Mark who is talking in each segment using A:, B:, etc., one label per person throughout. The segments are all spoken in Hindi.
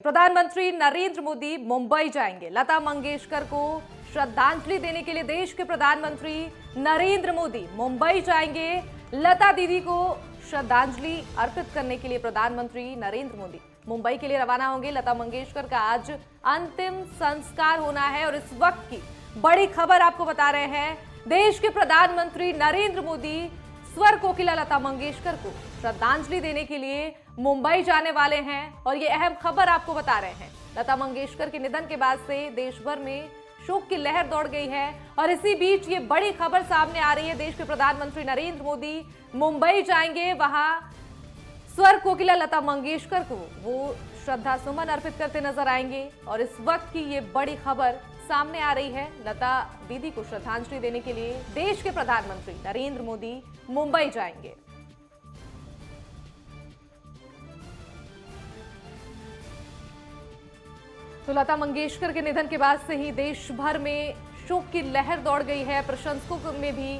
A: प्रधानमंत्री नरेंद्र मोदी मुंबई जाएंगे। लता मंगेशकर को श्रद्धांजलि देने के लिए देश के प्रधानमंत्री नरेंद्र मोदी मुंबई जाएंगे। लता दीदी को श्रद्धांजलि अर्पित करने के लिए प्रधानमंत्री नरेंद्र मोदी मुंबई के लिए रवाना होंगे। लता मंगेशकर का आज अंतिम संस्कार होना है और इस वक्त की बड़ी खबर आपको बता रहे हैं। देश के प्रधानमंत्री नरेंद्र मोदी स्वर कोकिला लता मंगेशकर को श्रद्धांजलि देने के लिए मुंबई जाने वाले हैं और ये अहम खबर आपको बता रहे हैं। लता मंगेशकर के निधन के बाद से देश भर में शोक की लहर दौड़ गई है और इसी बीच ये बड़ी खबर सामने आ रही है। देश के प्रधानमंत्री नरेंद्र मोदी मुंबई जाएंगे, वहां स्वर कोकिला लता मंगेशकर को वो श्रद्धा सुमन अर्पित करते नजर आएंगे और इस वक्त की ये बड़ी खबर सामने आ रही है। लता दीदी को श्रद्धांजलि देने के लिए देश के प्रधानमंत्री नरेंद्र मोदी मुंबई जाएंगे। तो लता मंगेशकर के निधन के बाद से ही देश भर में शोक की लहर दौड़ गई है। प्रशंसकों में भी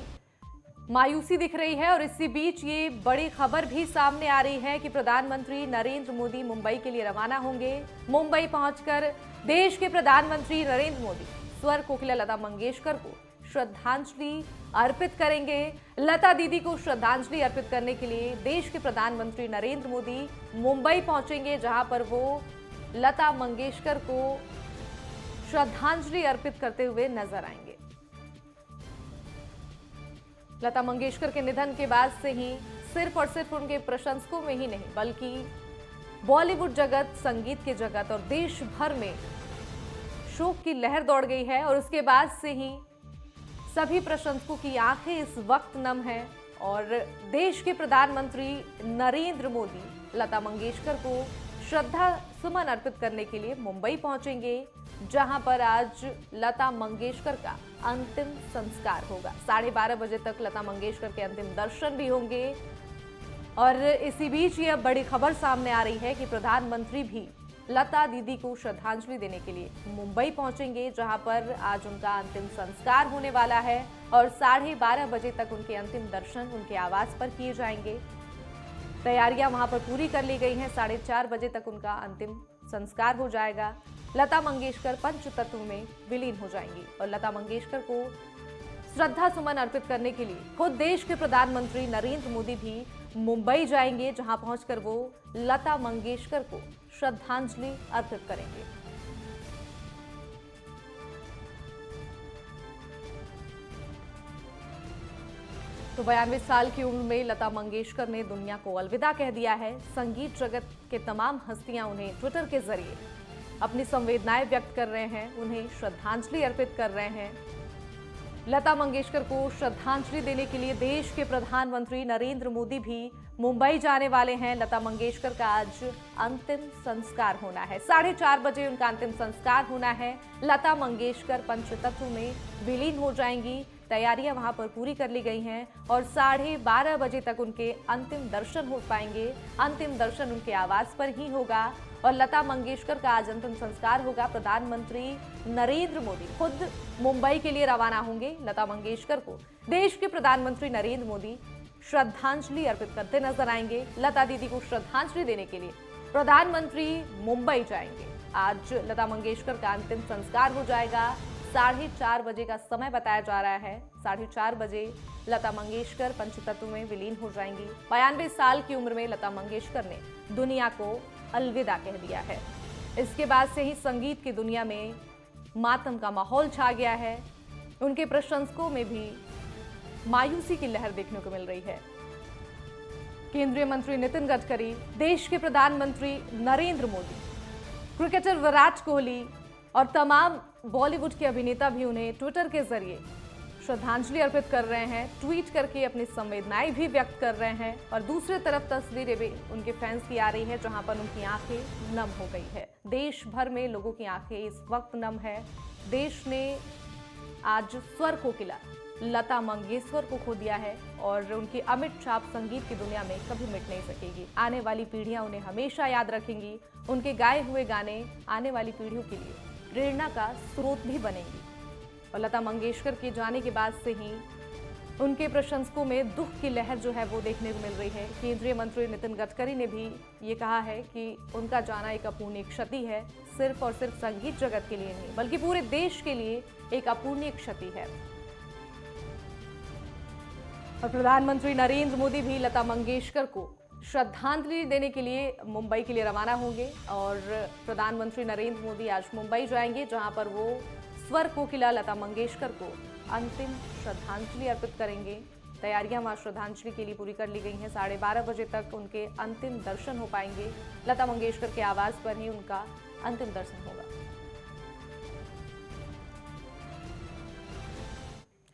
A: मायूसी दिख रही है और इसी बीच ये बड़ी खबर भी सामने आ रही है कि प्रधानमंत्री नरेंद्र मोदी मुंबई के लिए रवाना होंगे। मुंबई पहुंचकर देश के प्रधानमंत्री नरेंद्र मोदी स्वर कोकिला लता मंगेशकर को श्रद्धांजलि अर्पित करेंगे। लता दीदी को श्रद्धांजलि अर्पित करने के लिए देश के प्रधानमंत्री नरेंद्र मोदी मुंबई पहुंचेंगे, जहां पर वो लता मंगेशकर को श्रद्धांजलि अर्पित करते हुए नजर आएंगे। लता मंगेशकर के निधन के बाद से ही सिर्फ और सिर्फ उनके प्रशंसकों में ही नहीं बल्कि बॉलीवुड जगत, संगीत के जगत और देश भर में शोक की लहर दौड़ गई है और उसके बाद से ही सभी प्रशंसकों की आंखें इस वक्त नम है और देश के प्रधानमंत्री नरेंद्र मोदी लता मंगेशकर को श्रद्धा सुमन अर्पित करने के लिए मुंबई पहुंचेंगे, जहां पर आज लता मंगेशकर का अंतिम संस्कार होगा। 12:30 बजे तक लता मंगेशकर के अंतिम दर्शन भी होंगे और इसी बीच यह बड़ी खबर सामने आ रही है कि प्रधानमंत्री भी लता दीदी को श्रद्धांजलि देने के लिए मुंबई पहुंचेंगे, जहां पर आज उनका अंतिम संस्कार होने वाला है और 12:30 बजे तक उनके अंतिम दर्शन उनके आवास पर किए जाएंगे। तैयारियां वहां पर पूरी कर ली गई हैं। 4:30 बजे तक उनका अंतिम संस्कार हो जाएगा। लता मंगेशकर पंचतत्व में विलीन हो जाएंगी और लता मंगेशकर को श्रद्धा सुमन अर्पित करने के लिए खुद देश के प्रधानमंत्री नरेंद्र मोदी भी मुंबई जाएंगे, जहां पहुंचकर वो लता मंगेशकर को श्रद्धांजलि अर्पित करेंगे। तो 92 साल की उम्र में लता मंगेशकर ने दुनिया को अलविदा कह दिया है। संगीत जगत के तमाम हस्तियां उन्हें ट्विटर के जरिए अपनी संवेदनाएं व्यक्त कर रहे हैं, उन्हें श्रद्धांजलि अर्पित कर रहे हैं। लता मंगेशकर को श्रद्धांजलि देने के लिए देश के प्रधानमंत्री नरेंद्र मोदी भी मुंबई जाने वाले हैं। लता मंगेशकर का आज अंतिम संस्कार होना है। 4:30 बजे उनका अंतिम संस्कार होना है। लता मंगेशकर पंचतत्व में विलीन हो जाएंगी। तैयारियां वहां पर पूरी कर ली गई हैं और 12:30 बजे तक उनके अंतिम दर्शन हो पाएंगे। अंतिम दर्शन उनके आवास पर ही होगा और लता मंगेशकर का आज अंतिम संस्कार होगा। प्रधानमंत्री नरेंद्र मोदी खुद मुंबई के लिए रवाना होंगे। लता मंगेशकर को देश के प्रधानमंत्री नरेंद्र मोदी श्रद्धांजलि अर्पित करते नजर आएंगे। लता दीदी को श्रद्धांजलि देने के लिए प्रधानमंत्री मुंबई जाएंगे। आज लता मंगेशकर का अंतिम संस्कार हो जाएगा। 4:30 बजे का समय बताया जा रहा है। 4:30 बजे लता मंगेशकर पंचतत्व में विलीन हो जाएंगी। 92 साल की उम्र में लता मंगेशकर ने दुनिया को अलविदा कह दिया है। इसके बाद से ही संगीत की दुनिया में मातम का माहौल छा गया है। उनके प्रशंसकों में भी मायूसी की लहर देखने को मिल रही है। केंद्रीय मंत्री नितिन गडकरी, देश के प्रधानमंत्री नरेंद्र मोदी, क्रिकेटर विराट कोहली और तमाम बॉलीवुड के अभिनेता भी उन्हें ट्विटर के जरिए श्रद्धांजलि अर्पित कर रहे हैं, ट्वीट करके अपनी संवेदनाएं भी व्यक्त कर रहे हैं और दूसरी तरफ तस्वीरें भी उनके फैंस की आ रही है, जहां पर उनकी आंखें नम हो गई है। देश भर में लोगों की आंखें इस वक्त नम है। देश ने आज स्वर कोकिला लता मंगेशकर को खो दिया है और उनकी अमिट छाप संगीत की दुनिया में कभी मिट नहीं सकेगी। आने वाली पीढ़ियां उन्हें हमेशा याद रखेंगी। उनके गाए हुए गाने आने वाली पीढ़ियों के लिए प्रेरणा का स्रोत भी बनेंगी और लता मंगेशकर के जाने के बाद से ही उनके प्रशंसकों में दुख की लहर जो है वो देखने को मिल रही है। केंद्रीय मंत्री नितिन गडकरी ने भी ये कहा है कि उनका जाना एक अपूर्णीय क्षति है, सिर्फ और सिर्फ संगीत जगत के लिए नहीं बल्कि पूरे देश के लिए एक अपूर्णीय क्षति है। और प्रधानमंत्री नरेंद्र मोदी भी लता मंगेशकर को श्रद्धांजलि देने के लिए मुंबई के लिए रवाना होंगे और प्रधानमंत्री नरेंद्र मोदी आज मुंबई जाएंगे, जहां पर वो स्वर कोकिला लता मंगेशकर को अंतिम श्रद्धांजलि अर्पित करेंगे। तैयारियां वहां श्रद्धांजलि के लिए पूरी कर ली गई हैं। 12:30 बजे तक उनके अंतिम दर्शन हो पाएंगे। लता मंगेशकर के आवास पर ही उनका अंतिम दर्शन होगा।